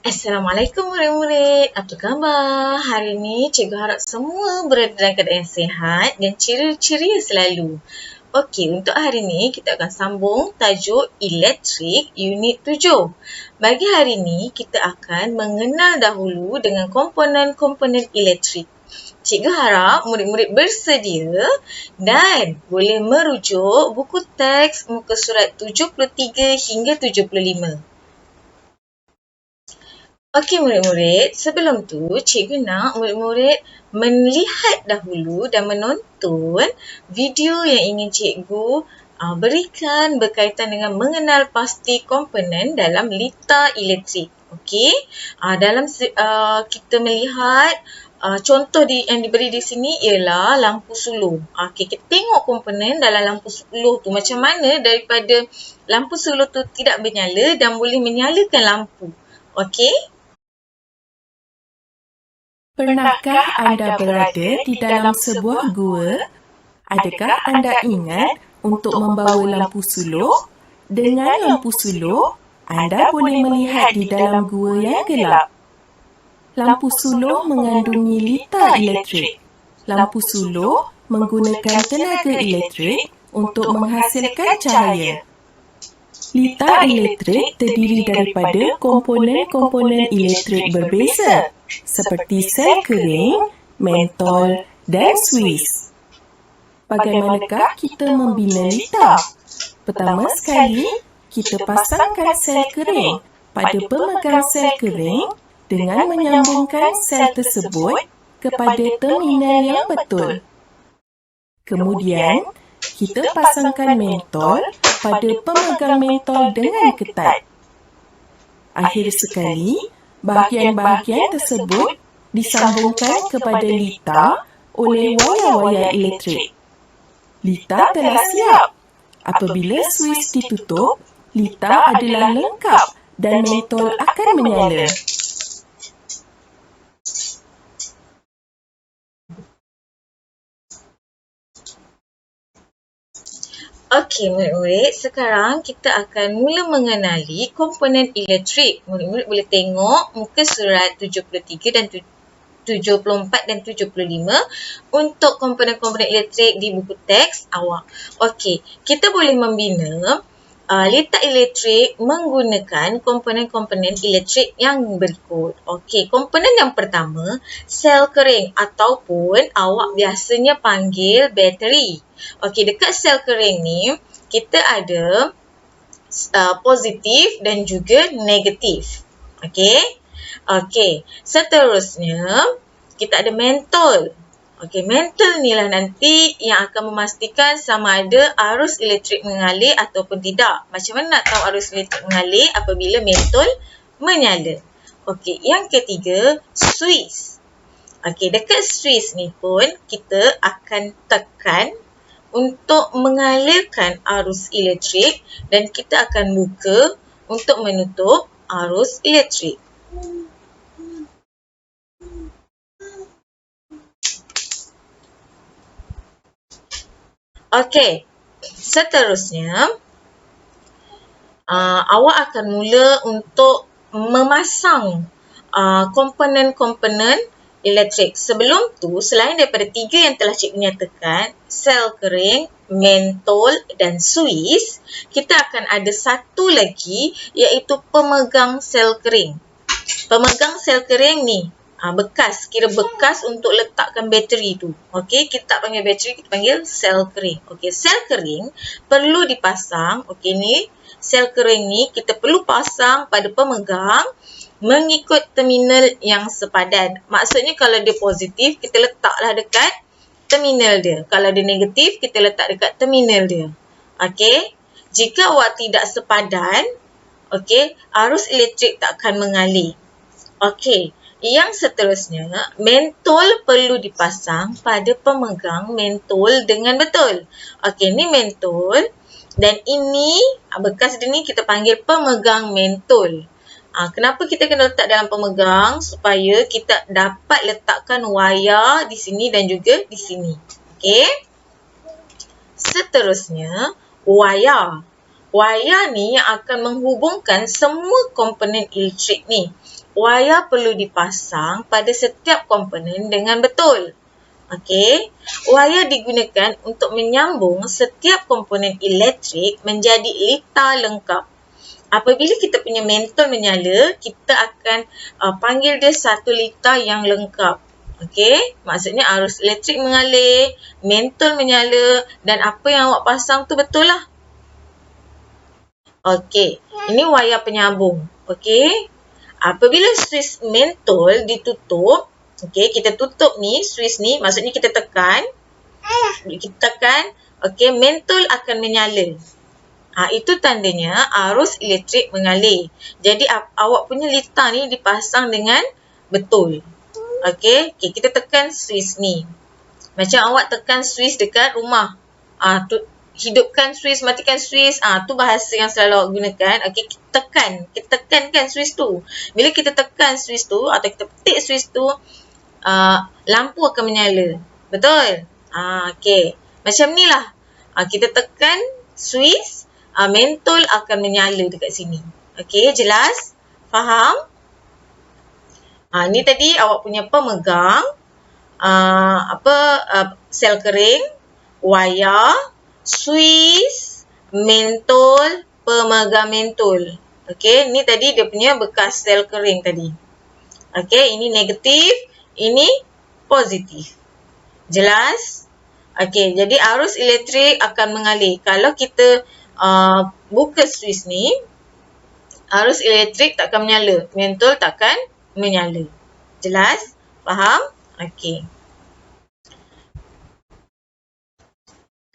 Assalamualaikum murid-murid. Apa khabar? Hari ini cikgu harap semua berada dalam keadaan yang sihat dan ceria-ceria selalu. Okey, untuk hari ini kita akan sambung tajuk elektrik unit 7. Bagi hari ini kita akan mengenal dahulu dengan komponen-komponen elektrik. Cikgu harap murid-murid bersedia dan boleh merujuk buku teks muka surat 73 hingga 75. Okey murid-murid, sebelum tu cikgu nak murid-murid melihat dahulu dan menonton video yang ingin cikgu berikan berkaitan dengan mengenal pasti komponen dalam lita elektrik. Okey, dalam kita melihat contoh yang diberi di sini ialah lampu suluh. Okey, kita tengok komponen dalam lampu suluh tu macam mana daripada lampu suluh tu tidak bernyala dan boleh menyalakan lampu. Okey? Pernahkah anda berada di dalam sebuah gua? Adakah anda ingat untuk membawa lampu suluh? Dengan lampu suluh, anda boleh melihat di dalam gua yang gelap. Lampu suluh mengandungi lita elektrik. Lampu suluh menggunakan tenaga elektrik untuk menghasilkan cahaya. Lita elektrik terdiri daripada komponen-komponen elektrik berbeza, seperti sel kering, mentol dan suis. Bagaimanakah kita membina lita? Pertama sekali, kita pasangkan sel kering pada pemegang sel kering dengan menyambungkan sel tersebut kepada terminal yang betul. Kemudian, kita pasangkan mentol pada pemegang mentol dengan ketat. Akhir sekali, bahagian-bahagian tersebut disambungkan kepada lita oleh wayar-wayar elektrik. Lita telah siap. Apabila suis ditutup, lita adalah lengkap dan mentol akan menyala. Okey murid-murid, sekarang kita akan mula mengenali komponen elektrik. Murid-murid boleh tengok muka surat 73 dan 74 dan 75 untuk komponen-komponen elektrik di buku teks awak. Okey, kita boleh membina lita elektrik menggunakan komponen-komponen elektrik yang berikut. Okey, komponen yang pertama, sel kering ataupun awak biasanya panggil bateri. Okey, dekat sel kering ni kita ada positif dan juga negatif. Okey. Okey, seterusnya kita ada mentol. Okey, mentol ni lah nanti yang akan memastikan sama ada arus elektrik mengalir ataupun tidak. Macam mana nak tahu arus elektrik mengalir apabila mentol menyala? Okey, yang ketiga, suis. Okey, dekat suis ni pun kita akan tekan untuk mengalirkan arus elektrik dan kita akan buka untuk menutup arus elektrik. Okey, seterusnya awak akan mula untuk memasang komponen-komponen elektrik. Sebelum tu, selain daripada 3 yang telah cikgu nyatakan, sel kering, mentol dan suis, kita akan ada satu lagi iaitu pemegang sel kering. Pemegang sel kering ni kira bekas untuk letakkan bateri tu. Okey, kita tak panggil bateri, kita panggil sel kering. Okey, sel kering perlu dipasang. Okey, ni sel kering ni kita perlu pasang pada pemegang mengikut terminal yang sepadan. Maksudnya kalau dia positif, kita letaklah dekat terminal dia. Kalau dia negatif, kita letak dekat terminal dia. Okey, jika awak tidak sepadan, okey, arus elektrik tak akan mengalir. Okey, yang seterusnya, mentol perlu dipasang pada pemegang mentol dengan betul. Okey, ni mentol dan ini bekas dia ni kita panggil pemegang mentol. Kenapa kita kena letak dalam pemegang? Supaya kita dapat letakkan wayar di sini dan juga di sini. Okey. Seterusnya, wayar. Wayar ni yang akan menghubungkan semua komponen elektrik ni. Wayar perlu dipasang pada setiap komponen dengan betul. Okey, wayar digunakan untuk menyambung setiap komponen elektrik menjadi litar lengkap. Apabila kita punya mentol menyala, kita akan panggil dia satu litar yang lengkap. Okey, maksudnya arus elektrik mengalir, mentol menyala dan apa yang awak pasang tu betul lah. Okey, ini wayar penyambung. Okey, apabila suis mentol ditutup, okey, kita tutup ni, suis ni, maksudnya kita tekan, okey, mentol akan menyala. Itu tandanya arus elektrik mengalir. Jadi awak punya litar ni dipasang dengan betul. Okey, kita tekan suis ni. Macam awak tekan suis dekat rumah. Hidupkan suis, matikan suis. Tu bahasa yang selalu awak gunakan. Okey, kita tekankan suis tu. Bila kita tekan suis tu atau kita petik suis tu, lampu akan menyala. Betul? Okey. Macam ni lah. Kita tekan suis, mentol akan menyala dekat sini. Okey, jelas? Faham? Ni tadi awak punya pemegang, sel kering, wayar, suis, mentol, pemegang mentol. Okey, ni tadi dia punya bekas sel kering tadi. Okey, ini negatif, ini positif. Jelas? Okey, jadi arus elektrik akan mengalir. Kalau kita buka suis ni, arus elektrik takkan menyala. Mentol takkan menyala. Jelas? Faham? Okey.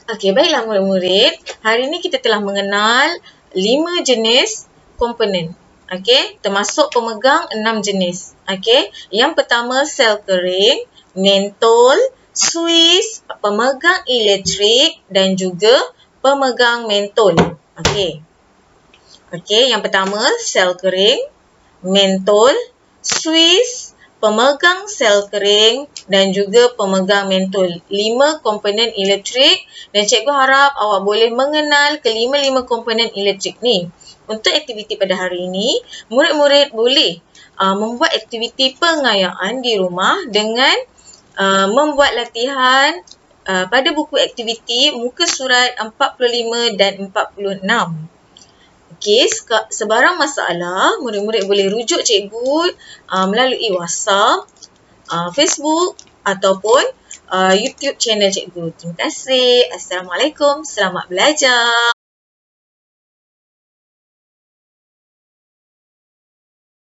Okey, baiklah murid-murid. Hari ini kita telah mengenal 5 jenis komponen. Okey, termasuk pemegang 6 jenis. Okey, yang pertama sel kering, mentol, suis, pemegang elektrik dan juga pemegang mentol. Okey. Okey, yang pertama sel kering, mentol, suis, pemegang sel kering dan juga pemegang mentol. 5 komponen elektrik dan cikgu harap awak boleh mengenal kelima-lima komponen elektrik ni. Untuk aktiviti pada hari ini, murid-murid boleh membuat aktiviti pengayaan di rumah dengan membuat latihan pada buku aktiviti muka surat 45 dan 46. Okey, sebarang masalah, murid-murid boleh rujuk cikgu melalui WhatsApp, Facebook ataupun YouTube channel cikgu. Terima kasih. Assalamualaikum. Selamat belajar.